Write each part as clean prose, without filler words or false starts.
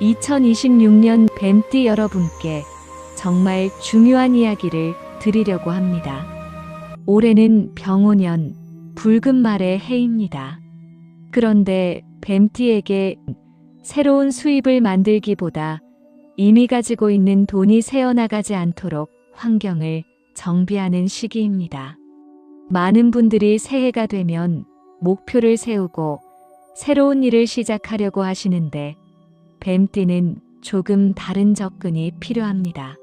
2026년 뱀띠 여러분께 정말 중요한 이야기를 드리려고 합니다. 올해는 병오년, 붉은 말의 해입니다. 그런데 뱀띠에게 새로운 수입을 만들기보다 이미 가지고 있는 돈이 새어나가지 않도록 환경을 정비하는 시기입니다. 많은 분들이 새해가 되면 목표를 세우고 새로운 일을 시작하려고 하시는데 뱀띠는 조금 다른 접근이 필요합니다.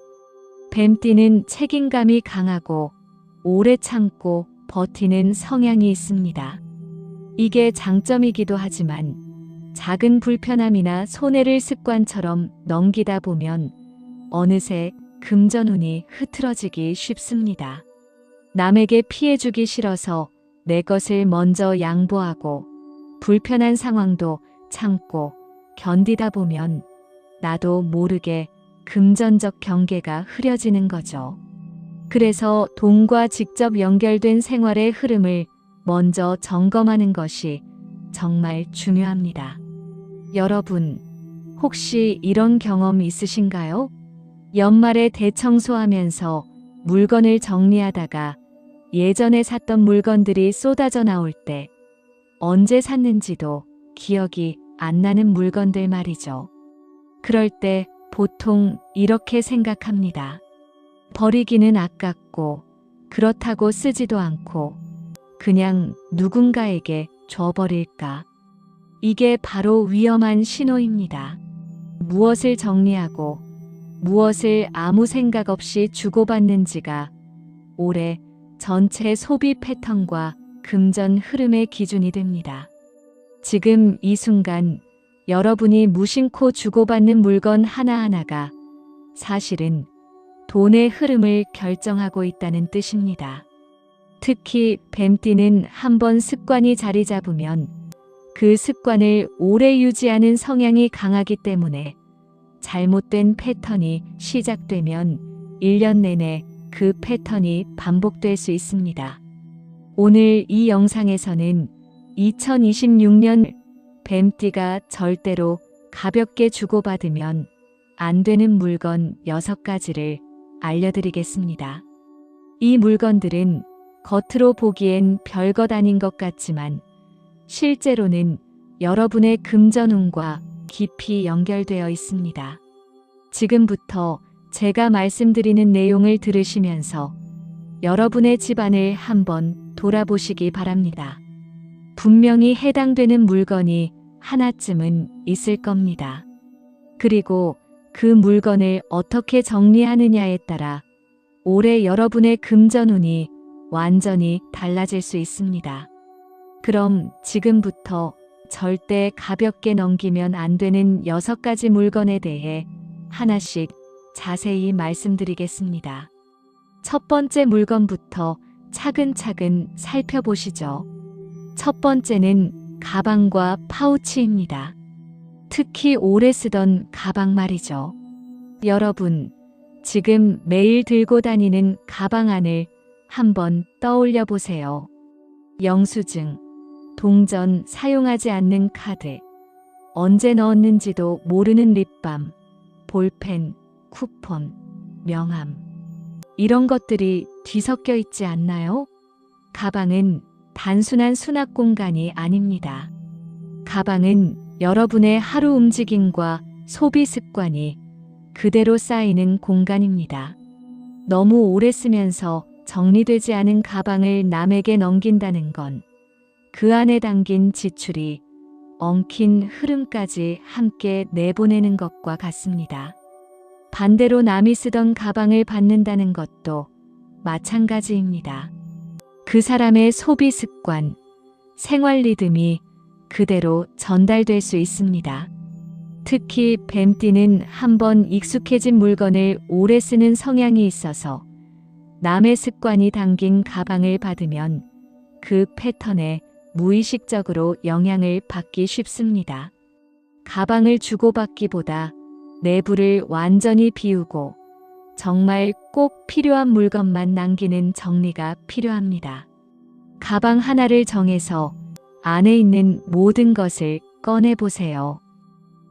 뱀띠는 책임감이 강하고 오래 참고 버티는 성향이 있습니다. 이게 장점이기도 하지만 작은 불편함이나 손해를 습관처럼 넘기다 보면 어느새 금전운이 흐트러지기 쉽습니다. 남에게 피해주기 싫어서 내 것을 먼저 양보하고 불편한 상황도 참고 견디다 보면 나도 모르게 금전적 경계가 흐려지는 거죠. 그래서 돈과 직접 연결된 생활의 흐름을 먼저 점검하는 것이 정말 중요합니다. 여러분, 혹시 이런 경험 있으신가요? 연말에 대청소하면서 물건을 정리하다가 예전에 샀던 물건들이 쏟아져 나올 때 언제 샀는지도 기억이 안 나는 물건들 말이죠. 그럴 때 보통 이렇게 생각합니다. 버리기는 아깝고 그렇다고 쓰지도 않고 그냥 누군가에게 줘버릴까? 이게 바로 위험한 신호입니다. 무엇을 정리하고 무엇을 아무 생각 없이 주고받는지가 올해 전체 소비 패턴과 금전 흐름의 기준이 됩니다. 지금 이 순간 여러분이 무심코 주고받는 물건 하나하나가 사실은 돈의 흐름을 결정하고 있다는 뜻입니다. 특히 뱀띠는 한번 습관이 자리 잡으면 그 습관을 오래 유지하는 성향이 강하기 때문에 잘못된 패턴이 시작되면 1년 내내 그 패턴이 반복될 수 있습니다. 오늘 이 영상에서는 2026년 뱀띠가 절대로 가볍게 주고받으면 안 되는 물건 6가지를 알려드리겠습니다. 이 물건들은 겉으로 보기엔 별것 아닌 것 같지만 실제로는 여러분의 금전운과 깊이 연결되어 있습니다. 지금부터 제가 말씀드리는 내용을 들으시면서 여러분의 집안을 한번 돌아보시기 바랍니다. 분명히 해당되는 물건이 하나쯤은 있을 겁니다. 그리고 그 물건을 어떻게 정리하느냐에 따라 올해 여러분의 금전운이 완전히 달라질 수 있습니다. 그럼 지금부터 절대 가볍게 넘기면 안 되는 6가지 물건에 대해 하나씩 자세히 말씀드리겠습니다. 첫 번째 물건부터 차근차근 살펴보시죠. 첫 번째는 가방과 파우치입니다. 특히 오래 쓰던 가방 말이죠. 여러분, 지금 매일 들고 다니는 가방 안을 한번 떠올려 보세요. 영수증, 동전, 사용하지 않는 카드, 언제 넣었는지도 모르는 립밤, 볼펜, 쿠폰, 명함. 이런 것들이 뒤섞여 있지 않나요? 가방은 단순한 수납 공간이 아닙니다. 가방은 여러분의 하루 움직임과 소비 습관이 그대로 쌓이는 공간입니다. 너무 오래 쓰면서 정리되지 않은 가방을 남에게 넘긴다는 건 그 안에 담긴 지출이 엉킨 흐름까지 함께 내보내는 것과 같습니다. 반대로 남이 쓰던 가방을 받는다는 것도 마찬가지입니다. 그 사람의 소비 습관, 생활 리듬이 그대로 전달될 수 있습니다. 특히 뱀띠는 한번 익숙해진 물건을 오래 쓰는 성향이 있어서 남의 습관이 담긴 가방을 받으면 그 패턴에 무의식적으로 영향을 받기 쉽습니다. 가방을 주고받기보다 내부를 완전히 비우고 정말 꼭 필요한 물건만 남기는 정리가 필요합니다. 가방 하나를 정해서 안에 있는 모든 것을 꺼내보세요.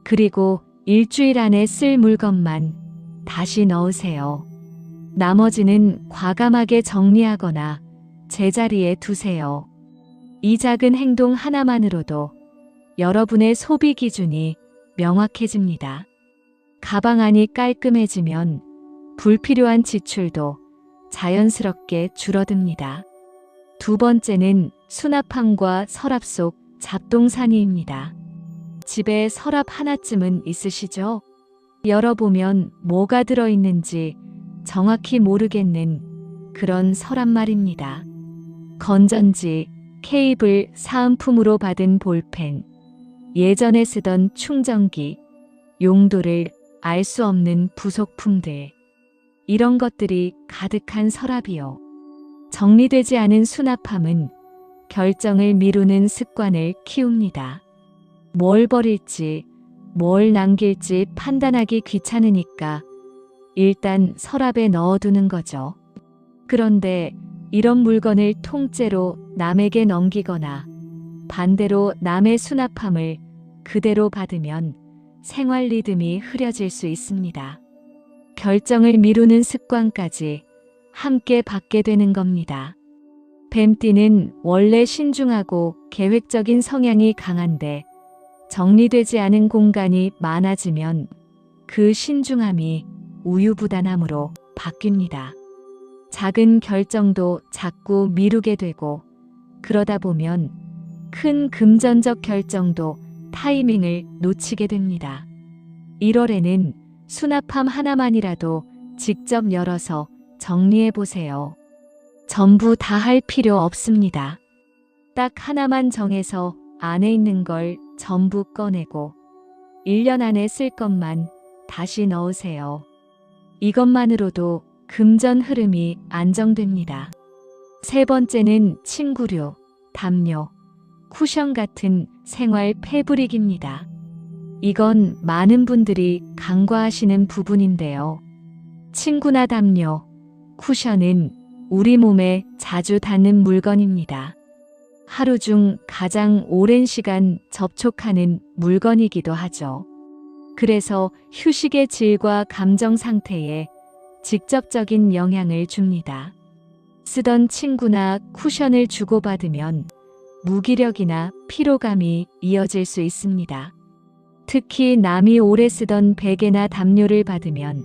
그리고 일주일 안에 쓸 물건만 다시 넣으세요. 나머지는 과감하게 정리하거나 제자리에 두세요. 이 작은 행동 하나만으로도 여러분의 소비 기준이 명확해집니다. 가방 안이 깔끔해지면 불필요한 지출도 자연스럽게 줄어듭니다. 두 번째는 수납함과 서랍 속 잡동사니입니다. 집에 서랍 하나쯤은 있으시죠? 열어보면 뭐가 들어있는지 정확히 모르겠는 그런 서랍 말입니다. 건전지, 케이블, 사은품으로 받은 볼펜, 예전에 쓰던 충전기, 용도를 알 수 없는 부속품들. 이런 것들이 가득한 서랍이요. 정리되지 않은 수납함은 결정을 미루는 습관을 키웁니다. 뭘 버릴지, 뭘 남길지 판단하기 귀찮으니까 일단 서랍에 넣어두는 거죠. 그런데 이런 물건을 통째로 남에게 넘기거나 반대로 남의 수납함을 그대로 받으면 생활 리듬이 흐려질 수 있습니다. 결정을 미루는 습관까지 함께 받게 되는 겁니다. 뱀띠는 원래 신중하고 계획적인 성향이 강한데 정리되지 않은 공간이 많아지면 그 신중함이 우유부단함으로 바뀝니다. 작은 결정도 자꾸 미루게 되고 그러다 보면 큰 금전적 결정도 타이밍을 놓치게 됩니다. 1월에는 수납함 하나만이라도 직접 열어서 정리해 보세요. 전부 다 할 필요 없습니다. 딱 하나만 정해서 안에 있는 걸 전부 꺼내고 1년 안에 쓸 것만 다시 넣으세요. 이것만으로도 금전 흐름이 안정됩니다. 세 번째는 침구류, 담요, 쿠션 같은 생활 패브릭입니다. 이건 많은 분들이 간과하시는 부분인데요. 침구나 담요, 쿠션은 우리 몸에 자주 닿는 물건입니다. 하루 중 가장 오랜 시간 접촉하는 물건이기도 하죠. 그래서 휴식의 질과 감정 상태에 직접적인 영향을 줍니다. 쓰던 침구나 쿠션을 주고받으면 무기력이나 피로감이 이어질 수 있습니다. 특히 남이 오래 쓰던 베개나 담요를 받으면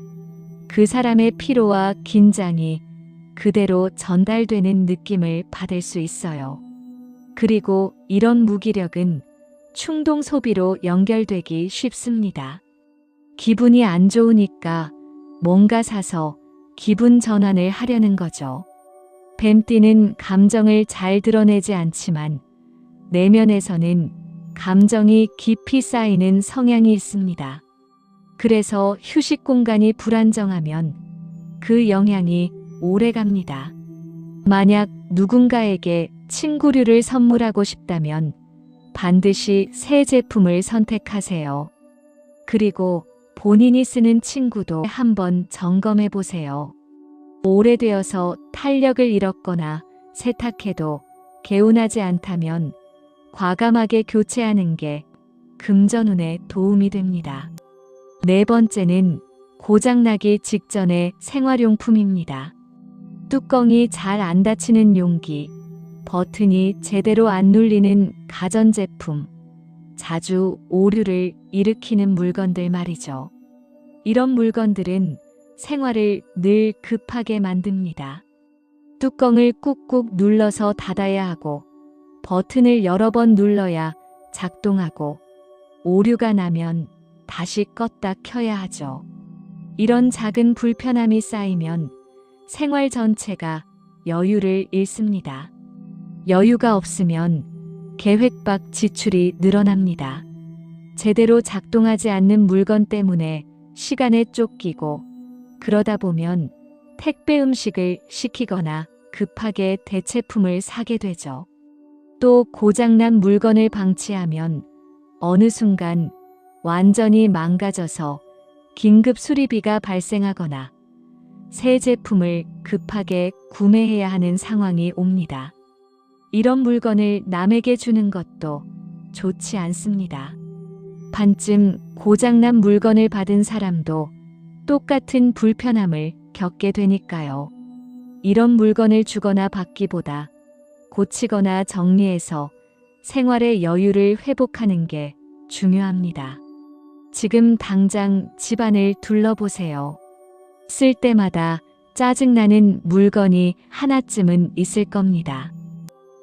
그 사람의 피로와 긴장이 그대로 전달되는 느낌을 받을 수 있어요. 그리고 이런 무기력은 충동 소비로 연결되기 쉽습니다. 기분이 안 좋으니까 뭔가 사서 기분 전환을 하려는 거죠. 뱀띠는 감정을 잘 드러내지 않지만 내면에서는 감정이 깊이 쌓이는 성향이 있습니다. 그래서 휴식 공간이 불안정하면 그 영향이 오래 갑니다. 만약 누군가에게 침구류를 선물하고 싶다면 반드시 새 제품을 선택하세요. 그리고 본인이 쓰는 침구도 한번 점검해 보세요. 오래되어서 탄력을 잃었거나 세탁해도 개운하지 않다면 과감하게 교체하는 게 금전운에 도움이 됩니다. 네 번째는 고장나기 직전의 생활용품입니다. 뚜껑이 잘 안 닫히는 용기, 버튼이 제대로 안 눌리는 가전제품, 자주 오류를 일으키는 물건들 말이죠. 이런 물건들은 생활을 늘 급하게 만듭니다. 뚜껑을 꾹꾹 눌러서 닫아야 하고 버튼을 여러 번 눌러야 작동하고 오류가 나면 다시 껐다 켜야 하죠. 이런 작은 불편함이 쌓이면 생활 전체가 여유를 잃습니다. 여유가 없으면 계획 밖 지출이 늘어납니다. 제대로 작동하지 않는 물건 때문에 시간에 쫓기고 그러다 보면 택배 음식을 시키거나 급하게 대체품을 사게 되죠. 또 고장난 물건을 방치하면 어느 순간 완전히 망가져서 긴급 수리비가 발생하거나 새 제품을 급하게 구매해야 하는 상황이 옵니다. 이런 물건을 남에게 주는 것도 좋지 않습니다. 반쯤 고장난 물건을 받은 사람도 똑같은 불편함을 겪게 되니까요. 이런 물건을 주거나 받기보다 고치거나 정리해서 생활의 여유를 회복하는 게 중요합니다. 지금 당장 집안을 둘러보세요. 쓸 때마다 짜증나는 물건이 하나쯤은 있을 겁니다.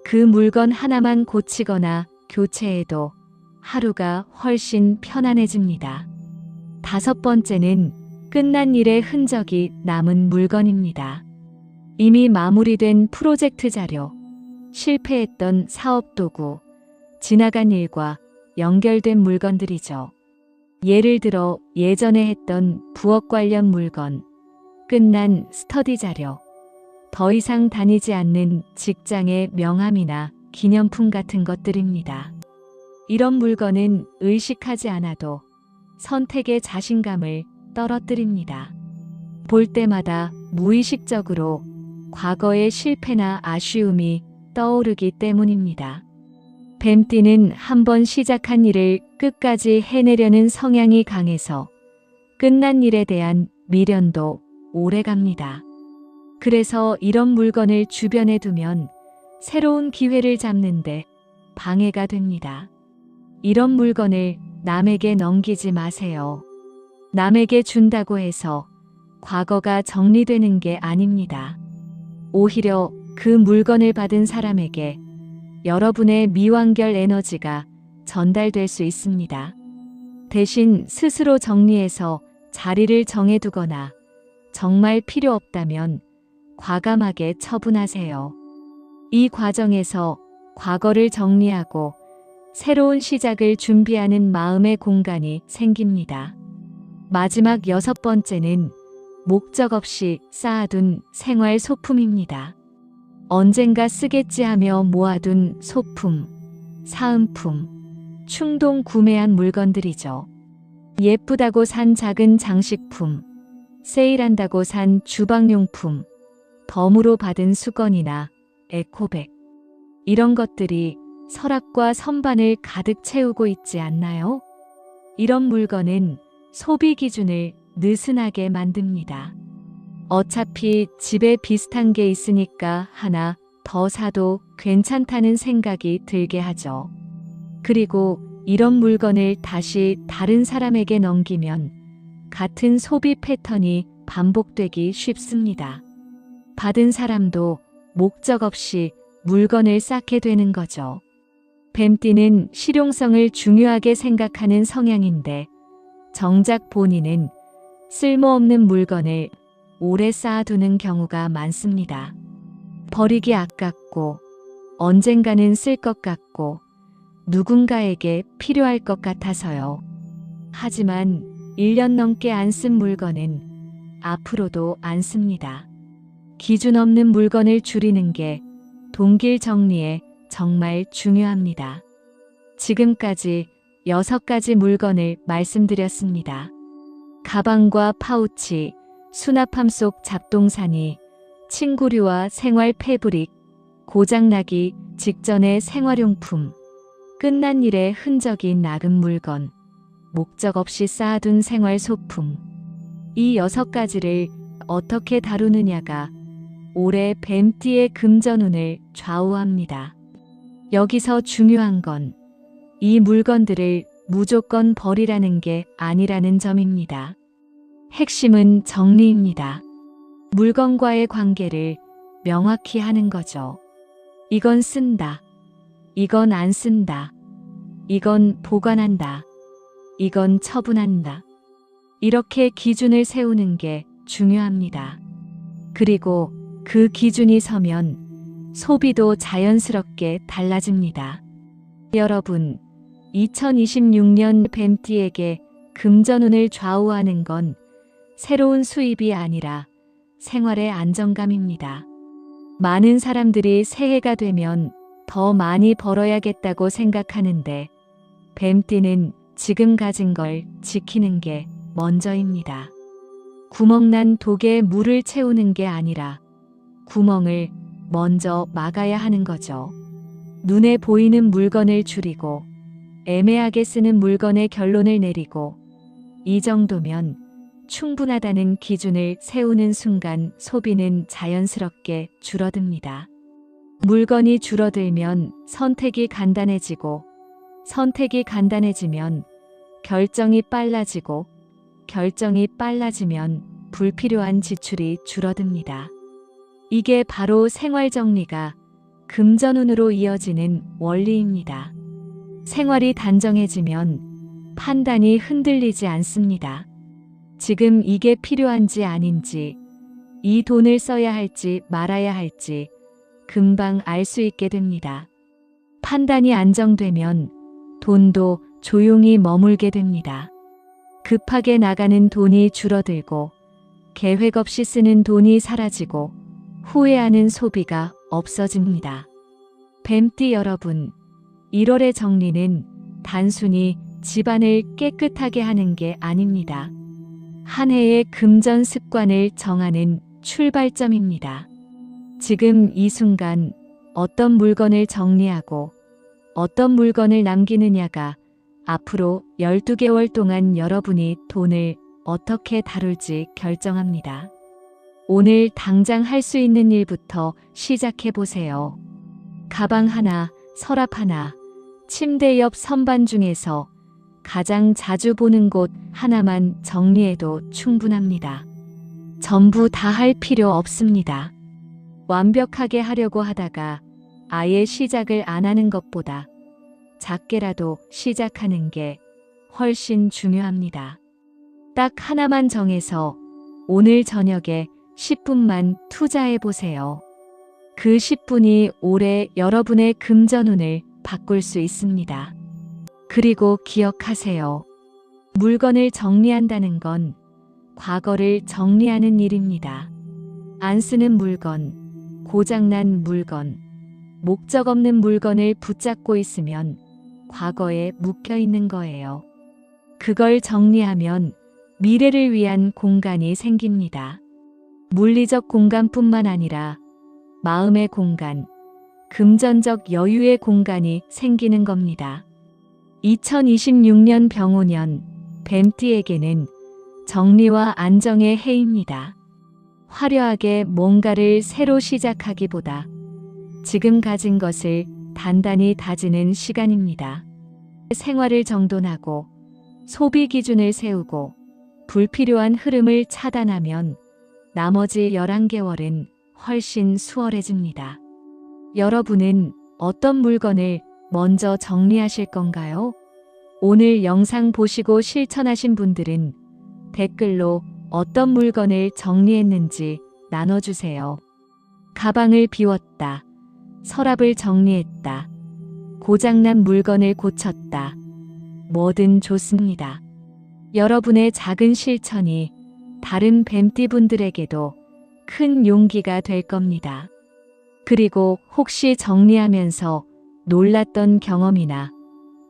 그 물건 하나만 고치거나 교체해도 하루가 훨씬 편안해집니다. 5번째는 끝난 일의 흔적이 남은 물건입니다. 이미 마무리된 프로젝트 자료, 실패했던 사업 도구, 지나간 일과 연결된 물건들이죠. 예를 들어 예전에 했던 부업 관련 물건, 끝난 스터디 자료, 더 이상 다니지 않는 직장의 명함이나 기념품 같은 것들입니다. 이런 물건은 의식하지 않아도 선택의 자신감을 떨어뜨립니다. 볼 때마다 무의식적으로 과거의 실패나 아쉬움이 떠오르기 때문입니다. 뱀띠는 한번 시작한 일을 끝까지 해내려는 성향이 강해서 끝난 일에 대한 미련도 오래갑니다. 그래서 이런 물건을 주변에 두면 새로운 기회를 잡는데 방해가 됩니다. 이런 물건을 남에게 넘기지 마세요. 남에게 준다고 해서 과거가 정리되는 게 아닙니다. 오히려 그 물건을 받은 사람에게 여러분의 미완결 에너지가 전달될 수 있습니다. 대신 스스로 정리해서 자리를 정해두거나 정말 필요 없다면 과감하게 처분하세요. 이 과정에서 과거를 정리하고 새로운 시작을 준비하는 마음의 공간이 생깁니다. 마지막 6번째는 목적 없이 쌓아둔 생활 소품입니다. 언젠가 쓰겠지 하며 모아둔 소품, 사은품, 충동 구매한 물건들이죠. 예쁘다고 산 작은 장식품, 세일한다고 산 주방용품, 덤으로 받은 수건이나 에코백. 이런 것들이 서랍과 선반을 가득 채우고 있지 않나요? 이런 물건은 소비 기준을 느슨하게 만듭니다. 어차피 집에 비슷한 게 있으니까 하나 더 사도 괜찮다는 생각이 들게 하죠. 그리고 이런 물건을 다시 다른 사람에게 넘기면 같은 소비 패턴이 반복되기 쉽습니다. 받은 사람도 목적 없이 물건을 쌓게 되는 거죠. 뱀띠는 실용성을 중요하게 생각하는 성향인데 정작 본인은 쓸모없는 물건을 오래 쌓아두는 경우가 많습니다. 버리기 아깝고 언젠가는 쓸 것 같고 누군가에게 필요할 것 같아서요. 하지만 1년 넘게 안 쓴 물건은 앞으로도 안 씁니다. 기준 없는 물건을 줄이는 게 동길 정리에 정말 중요합니다. 지금까지 6가지 물건을 말씀드렸습니다. 가방과 파우치, 수납함 속 잡동사니, 친구류와 생활 패브릭, 고장나기 직전의 생활용품, 끝난 일의 흔적이 nak은 물건, 목적 없이 쌓아둔 생활 소품. 이 6가지를 어떻게 다루느냐가 올해 뱀띠의 금전운을 좌우합니다. 여기서 중요한 건 이 물건들을 무조건 버리라는 게 아니라는 점입니다. 핵심은 정리입니다. 물건과의 관계를 명확히 하는 거죠. 이건 쓴다. 이건 안 쓴다. 이건 보관한다. 이건 처분한다. 이렇게 기준을 세우는 게 중요합니다. 그리고 그 기준이 서면 소비도 자연스럽게 달라집니다. 여러분, 2026년 뱀띠에게 금전운을 좌우하는 건 새로운 수입이 아니라 생활의 안정감입니다. 많은 사람들이 새해가 되면 더 많이 벌어야겠다고 생각하는데 뱀띠는 지금 가진 걸 지키는 게 먼저입니다. 구멍난 독에 물을 채우는 게 아니라 구멍을 먼저 막아야 하는 거죠. 눈에 보이는 물건을 줄이고 애매하게 쓰는 물건의 결론을 내리고 이 정도면 충분하다는 기준을 세우는 순간 소비는 자연스럽게 줄어듭니다. 물건이 줄어들면 선택이 간단해지고 선택이 간단해지면 결정이 빨라지고 결정이 빨라지면 불필요한 지출이 줄어듭니다. 이게 바로 생활 정리가 금전운으로 이어지는 원리입니다. 생활이 단정해지면 판단이 흔들리지 않습니다. 지금 이게 필요한지 아닌지, 이 돈을 써야 할지 말아야 할지 금방 알 수 있게 됩니다. 판단이 안정되면 돈도 조용히 머물게 됩니다. 급하게 나가는 돈이 줄어들고 계획 없이 쓰는 돈이 사라지고 후회하는 소비가 없어집니다. 뱀띠 여러분, 1월의 정리는 단순히 집안을 깨끗하게 하는 게 아닙니다. 한 해의 금전 습관을 정하는 출발점입니다. 지금 이 순간 어떤 물건을 정리하고 어떤 물건을 남기느냐가 앞으로 12개월 동안 여러분이 돈을 어떻게 다룰지 결정합니다. 오늘 당장 할 수 있는 일부터 시작해 보세요. 가방 하나, 서랍 하나, 침대 옆 선반 중에서 가장 자주 보는 곳 하나만 정리해도 충분합니다. 전부 다 할 필요 없습니다. 완벽하게 하려고 하다가 아예 시작을 안 하는 것보다 작게라도 시작하는 게 훨씬 중요합니다. 딱 하나만 정해서 오늘 저녁에 10분만 투자해 보세요. 그 10분이 올해 여러분의 금전운을 바꿀 수 있습니다. 그리고 기억하세요. 물건을 정리한다는 건 과거를 정리하는 일입니다. 안 쓰는 물건, 고장난 물건, 목적 없는 물건을 붙잡고 있으면 과거에 묵혀 있는 거예요. 그걸 정리하면 미래를 위한 공간이 생깁니다. 물리적 공간뿐만 아니라 마음의 공간, 금전적 여유의 공간이 생기는 겁니다. 2026년 병오년 뱀띠에게는 정리와 안정의 해입니다. 화려하게 뭔가를 새로 시작하기보다 지금 가진 것을 단단히 다지는 시간입니다. 생활을 정돈하고 소비 기준을 세우고 불필요한 흐름을 차단하면 나머지 11개월은 훨씬 수월해집니다. 여러분은 어떤 물건을 먼저 정리하실 건가요? 오늘 영상 보시고 실천하신 분들은 댓글로 어떤 물건을 정리했는지 나눠주세요. 가방을 비웠다. 서랍을 정리했다. 고장난 물건을 고쳤다. 뭐든 좋습니다. 여러분의 작은 실천이 다른 뱀띠분들에게도 큰 용기가 될 겁니다. 그리고 혹시 정리하면서 놀랐던 경험이나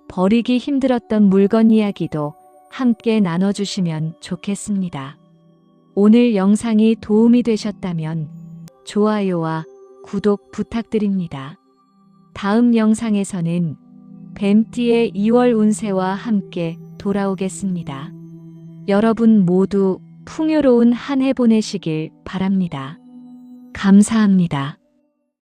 버리기 힘들었던 물건 이야기도 함께 나눠주시면 좋겠습니다. 오늘 영상이 도움이 되셨다면 좋아요와 구독 부탁드립니다. 다음 영상에서는 뱀띠의 2월 운세와 함께 돌아오겠습니다. 여러분 모두 풍요로운 한 해 보내시길 바랍니다. 감사합니다.